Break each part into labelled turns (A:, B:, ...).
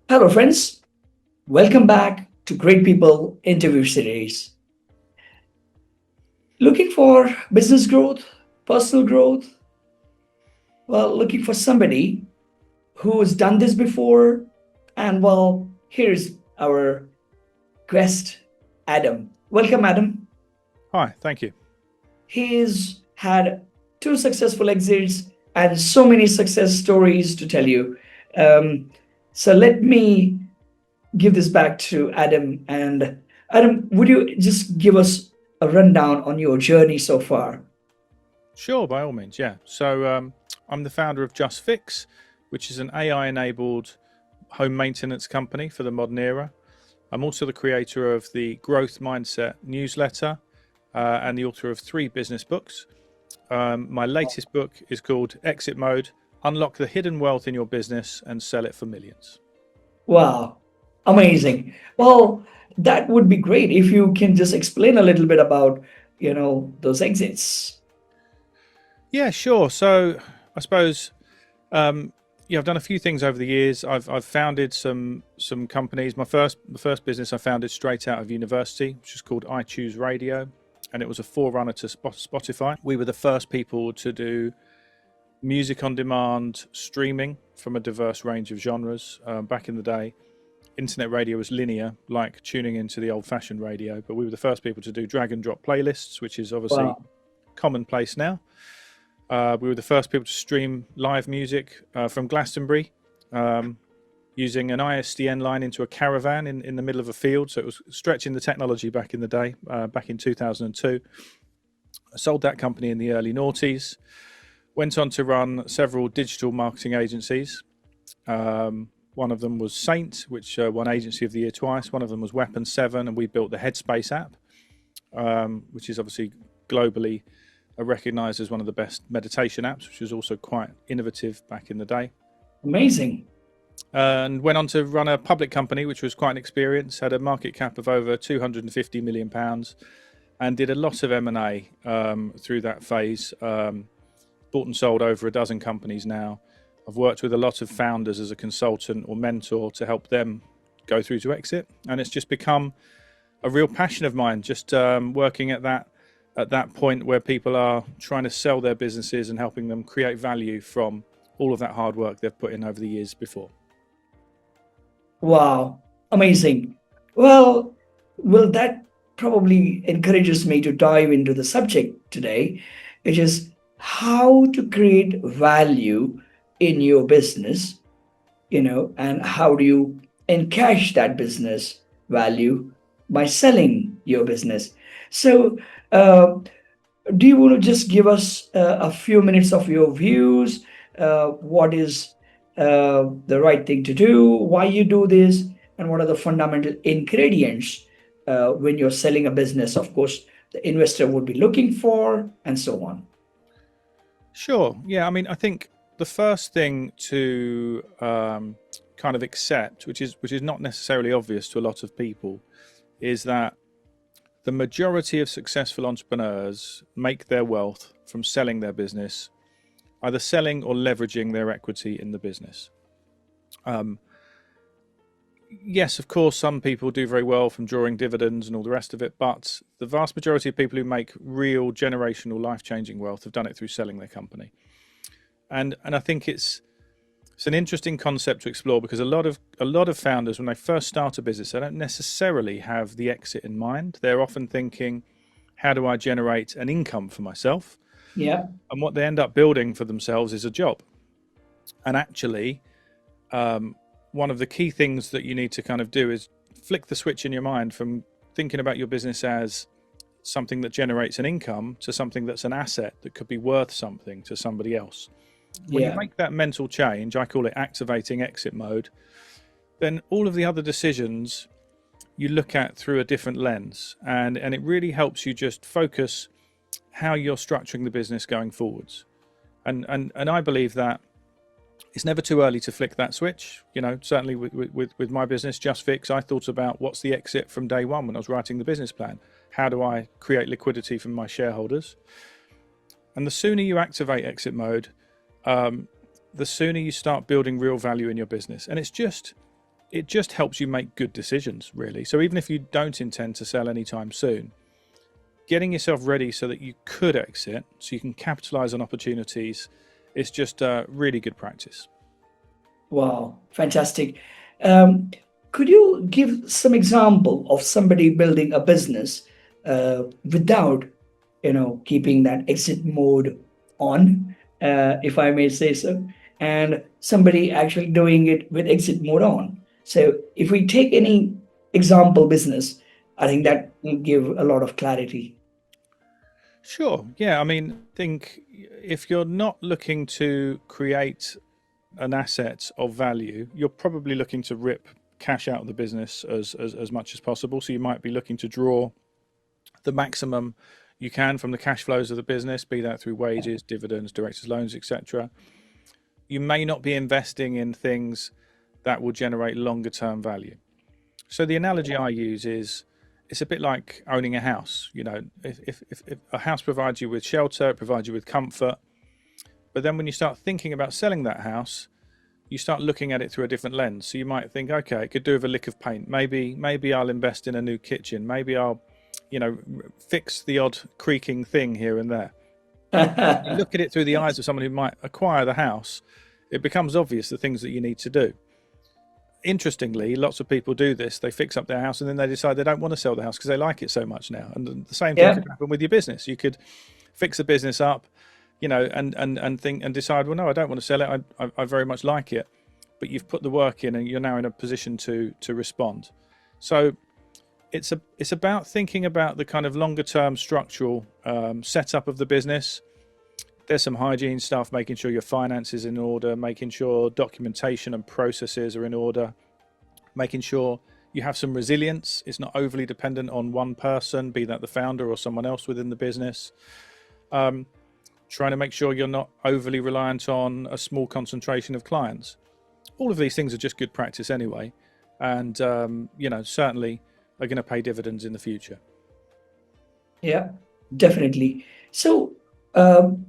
A: Hello, friends. Welcome back to Great People Interview Series. Looking for business growth, personal growth? Well, looking for somebody who's done this before? And well, here's our guest, Adam. Welcome, Adam.
B: Hi, thank you.
A: He's had two successful exits and so many success stories to tell you. Um, so let me give this back to Adam. And Adam, would you just give us a rundown on your journey so far?
B: Sure, by all means, yeah. So I'm the founder of JustFix, which is an AI-enabled home maintenance company for the modern era. I'm also the creator of the Growth Mindset newsletter and the author of 3 business books. My latest book is called Exit Mode: Unlock the Hidden Wealth in Your Business and Sell It for Millions.
A: Wow, amazing. Well, that would be great if you can just explain a little bit about, those exits.
B: Yeah, sure. So I suppose I've done a few things over the years. I've founded some companies. The first business I founded straight out of university, which is called I Choose Radio, and it was a forerunner to Spotify. We were the first people to do music on demand streaming from a diverse range of genres. Back in the day, internet radio was linear, like tuning into the old-fashioned radio, but we were the first people to do drag and drop playlists, which is obviously
A: Wow.
B: commonplace now. We were the first people to stream live music from Glastonbury using an ISDN line into a caravan in the middle of a field. So it was stretching the technology back in the day, back in 2002. I sold that company in the early noughties. Went on to run several digital marketing agencies. One of them was Saint, which won Agency of the Year twice. One of them was Weapon 7, and we built the Headspace app, which is obviously globally recognized as one of the best meditation apps, which was also quite innovative back in the day.
A: Amazing.
B: And went on to run a public company, which was quite an experience, had a market cap of over £250 million, and did a lot of M&A through that phase. Bought and sold over a dozen companies now. I've worked with a lot of founders as a consultant or mentor to help them go through to exit, and it's just become a real passion of mine, just working at that point where people are trying to sell their businesses and helping them create value from all of that hard work they've put in over the years before.
A: Wow, amazing. Well, that probably encourages me to dive into the subject today, which is how to create value in your business, and how do you encash that business value by selling your business. So, uh, do you want to just give us a few minutes of your views? What is the right thing to do? Why you do this? And what are the fundamental ingredients when you're selling a business? Of course, the investor would be looking for, and so on.
B: Sure. Yeah. I mean, I think the first thing to kind of accept, which is not necessarily obvious to a lot of people, is that the majority of successful entrepreneurs make their wealth from selling their business, either selling or leveraging their equity in the business. Yes, of course, some people do very well from drawing dividends and all the rest of it, but the vast majority of people who make real generational life-changing wealth have done it through selling their company. And I think it's an interesting concept to explore, because a lot of founders, when they first start a business, they don't necessarily have the exit in mind. They're often thinking, how do I generate an income for myself?
A: Yeah.
B: And what they end up building for themselves is a job. And actually, one of the key things that you need to kind of do is flick the switch in your mind from thinking about your business as something that generates an income to something that's an asset that could be worth something to somebody else. When you
A: Yeah.
B: make that mental change, I call it activating exit mode, then all of the other decisions you look at through a different lens, and it really helps you just focus how you're structuring the business going forwards. And I believe that it's never too early to flick that switch. Certainly with my business, JustFix, I thought about what's the exit from day one when I was writing the business plan. How do I create liquidity from my shareholders? And the sooner you activate exit mode, the sooner you start building real value in your business. And it's just it just helps you make good decisions, really. So even if you don't intend to sell anytime soon, getting yourself ready so that you could exit, so you can capitalize on opportunities, is just really good practice.
A: Wow, fantastic. Um, could you give some example of somebody building a business without, keeping that exit mode on, if I may say so, and somebody actually doing it with exit mode on? So if we take any example business, I think
B: Yeah.
A: that will give a lot of clarity.
B: Sure. Yeah. I mean, I think if you're not looking to create an asset of value, you're probably looking to rip cash out of the business as much as possible. So you might be looking to draw the maximum you can from the cash flows of the business, be that through wages, dividends, directors' loans, etc. You may not be investing in things that will generate longer term value. So the analogy I use is it's a bit like owning a house. If a house provides you with shelter, it provides you with comfort, but then when you start thinking about selling that house, you start looking at it through a different lens. So you might think, okay, it could do with a lick of paint. Maybe I'll invest in a new kitchen. Maybe I'll, fix the odd creaking thing here and there. When you look at it through the eyes of someone who might acquire the house, it becomes obvious the things that you need to do. Interestingly, lots of people do this. They fix up their house and then they decide they don't want to sell the house because they like it so much now. And the same thing
A: Yeah.
B: could happen with your business. You could fix the business up, and think and decide, well, no, I don't want to sell it. I very much like it, but you've put the work in and you're now in a position to respond. So it's about thinking about the kind of longer term structural setup of the business. There's some hygiene stuff, making sure your finances in order, making sure documentation and processes are in order, making sure you have some resilience. It's not overly dependent on one person, be that the founder or someone else within the business. Trying to make sure you're not overly reliant on a small concentration of clients. All of these things are just good practice anyway, and certainly are going to pay dividends in the future.
A: Yeah, definitely. So, um,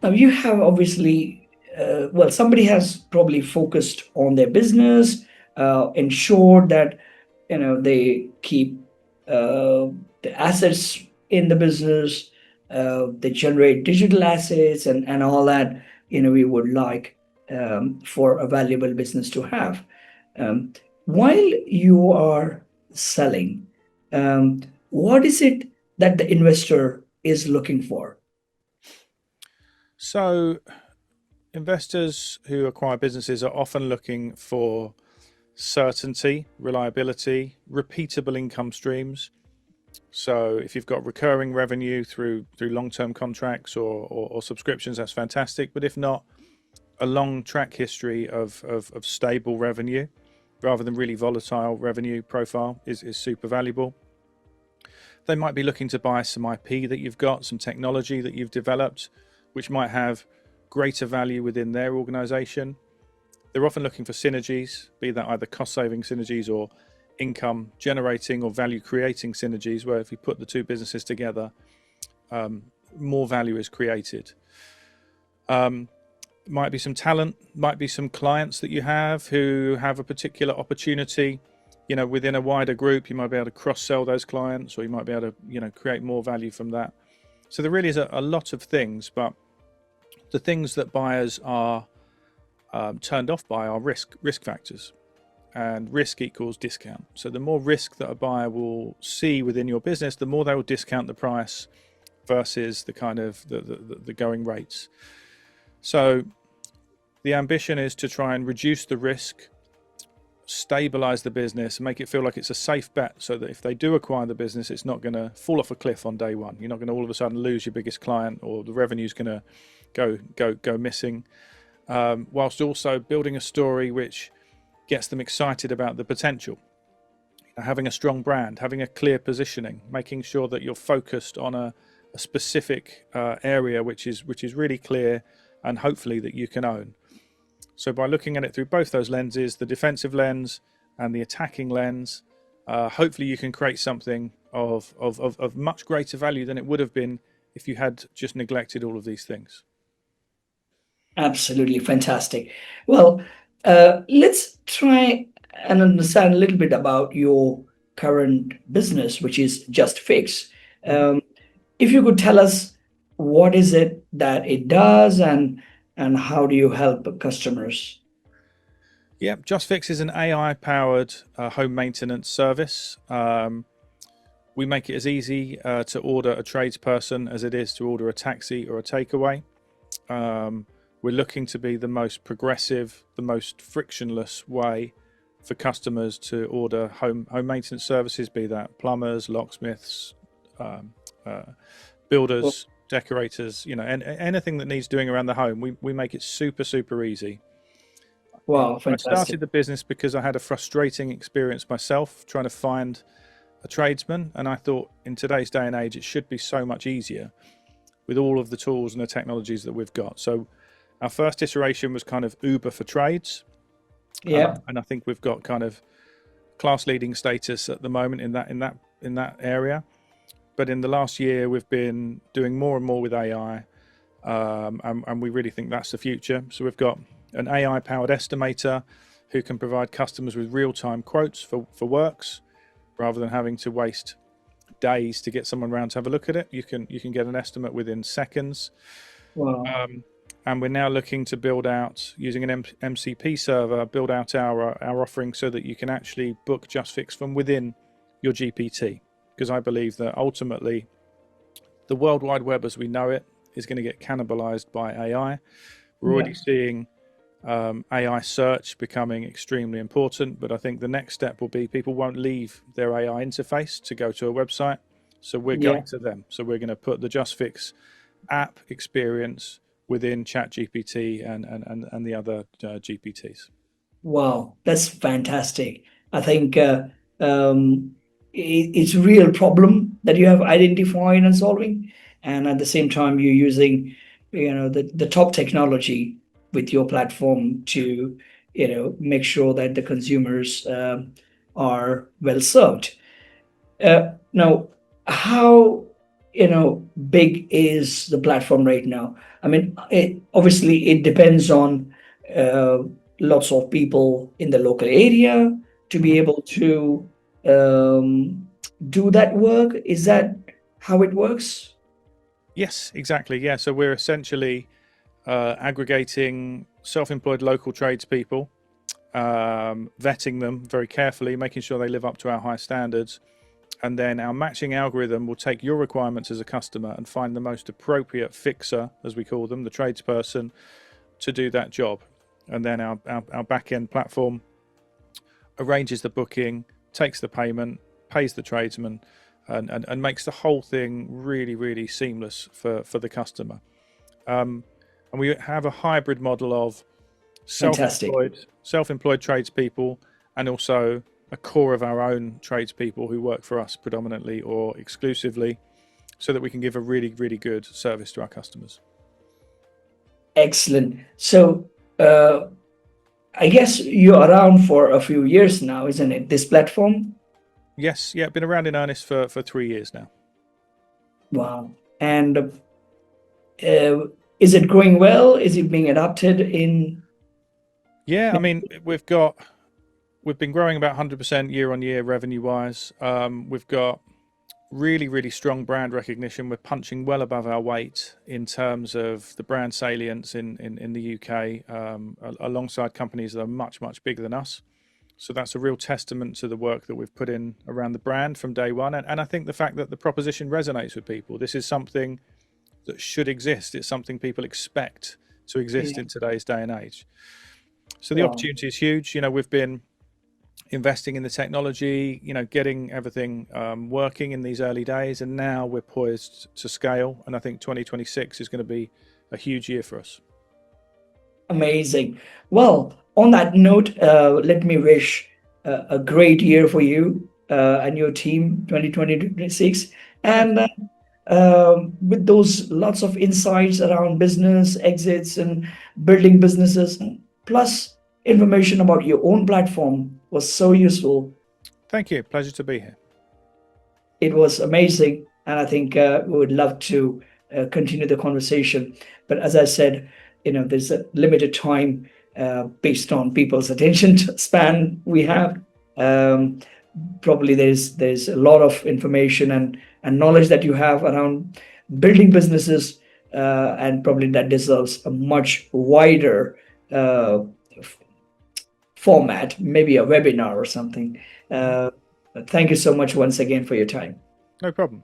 A: now you have obviously, well, somebody has probably focused on their business, ensured that they keep the assets in the business, they generate digital assets and all that. We would like for a valuable business to have. Um, while you are selling, what is it that the investor is looking for?
B: So investors who acquire businesses are often looking for certainty, reliability, repeatable income streams. So if you've got recurring revenue through long-term contracts or subscriptions, that's fantastic. But if not, a long track history of stable revenue rather than really volatile revenue profile is super valuable. They might be looking to buy some IP that you've got, some technology that you've developed, which might have greater value within their organization. They're often looking for synergies, be that either cost-saving synergies or income generating or value creating synergies, where if you put the two businesses together, more value is created. Might be some talent, might be some clients that you have who have a particular opportunity. Within a wider group, you might be able to cross-sell those clients, or you might be able to, create more value from that. So there really is a lot of things, but the things that buyers are turned off by are risk factors, and risk equals discount. So the more risk that a buyer will see within your business, the more they will discount the price versus the kind of the going rates. So the ambition is to try and reduce the risk, stabilize the business, and make it feel like it's a safe bet, so that if they do acquire the business, it's not going to fall off a cliff on day one. You're not going to all of a sudden lose your biggest client, or the revenue's going to go missing, whilst also building a story which gets them excited about the potential. Having a strong brand, having a clear positioning, making sure that you're focused on a specific area which is really clear and hopefully that you can own. So by looking at it through both those lenses, the defensive lens and the attacking lens, hopefully you can create something of much greater value than it would have been if you had just neglected all of these things.
A: Absolutely fantastic. Well, let's try and understand a little bit about your current business, which is JustFix.
B: Mhm.
A: If you could tell us what is it that it does, and how do you help customers?
B: Yeah, JustFix is an AI-powered home maintenance service. We make it as easy to order a tradesperson as it is to order a taxi or a takeaway. Um, we're looking to be the most progressive, the most frictionless way for customers to order home maintenance services, be that plumbers, locksmiths, um, uh,
A: Well,
B: builders, decorators, and anything that needs doing around the home. We make it super easy.
A: wow,
B: I
A: fantastic.
B: started the business because I had a frustrating experience myself trying to find a tradesman, and I thought in today's day and age it should be so much easier with all of the tools and the technologies that we've got. So our first iteration was kind of Uber for trades,
A: Yeah,
B: and I think we've got kind of class leading status at the moment in that area. But in the last year, we've been doing more and more with AI, and we really think that's the future. So we've got an AI powered estimator who can provide customers with real time quotes for works rather than having to waste days to get someone around to have a look at it. You can get an estimate within seconds.
A: wow,
B: And we're now looking to build out using an MCP server, build out our offering so that you can actually book JustFix from within your GPT. Because I believe that ultimately the World Wide Web as we know it is going to get cannibalized by AI. We're
A: yeah,
B: already seeing AI search becoming extremely important, but I think the next step will be people won't leave their AI interface to go to a website. So we're
A: yeah.
B: going to them. So we're going to put the JustFix app experience within ChatGPT and the other GPTs.
A: Wow, that's fantastic. I think it's a real problem that you have identified and solving, and at the same time you're using, the top technology with your platform to, make sure that the consumers are well served. Now, how big is the platform right now? I mean, obviously it depends on uh, lots of people in the local area to be
B: Mhm.
A: able to um, do that work. Is that how it works?
B: Yes, exactly. Yeah. So we're essentially aggregating self-employed local tradespeople, vetting them very carefully, making sure they live up to our high standards, and then our matching algorithm will take your requirements as a customer and find the most appropriate fixer, as we call them, the tradesperson, to do that job. And then our back end platform arranges the booking, takes the payment, pays the tradesman, and makes the whole thing really seamless for the customer. And we have a hybrid model of
A: Fantastic.
B: self-employed tradespeople and also a core of our own tradespeople who work for us predominantly or exclusively, so that we can give a really good service to our customers.
A: Excellent. So, I guess you're around for a few years now, isn't it? This platform?
B: Yes, yeah, been around in earnest for 3 years now.
A: Wow. And is it growing well? Is it being adopted in?
B: Yeah, I mean, we've been growing about 100% year on year revenue wise. We've got really strong brand recognition. We're punching well above our weight in terms of the brand salience in the UK, alongside companies that are much bigger than us. So that's a real testament to the work that we've put in around the brand from day one. And I think the fact that the proposition resonates with people. This is something that should exist. It's something people expect to exist
A: Yeah.
B: in today's day and age. So the
A: Wow.
B: opportunity is huge. We've been investing in the technology, getting everything working in these early days, and now we're poised to scale. And I think 2026 is going to be a huge year for us.
A: Amazing. Well, on that note, let me wish a great year for you and your team, 2026.
B: Thank
A: And
B: you.
A: with those lots of insights around business exits and building businesses, plus information about your own platform was so useful.
B: Thank you. Pleasure to be here.
A: It was amazing, and I think we would love to continue the conversation. But as I said, there's a limited time based on people's attention span we have. Um, Probably there's a lot of information and knowledge that you have around building businesses, and probably that deserves a much wider uh, format, maybe a webinar or something. Thank you so much once again for your time.
B: No problem.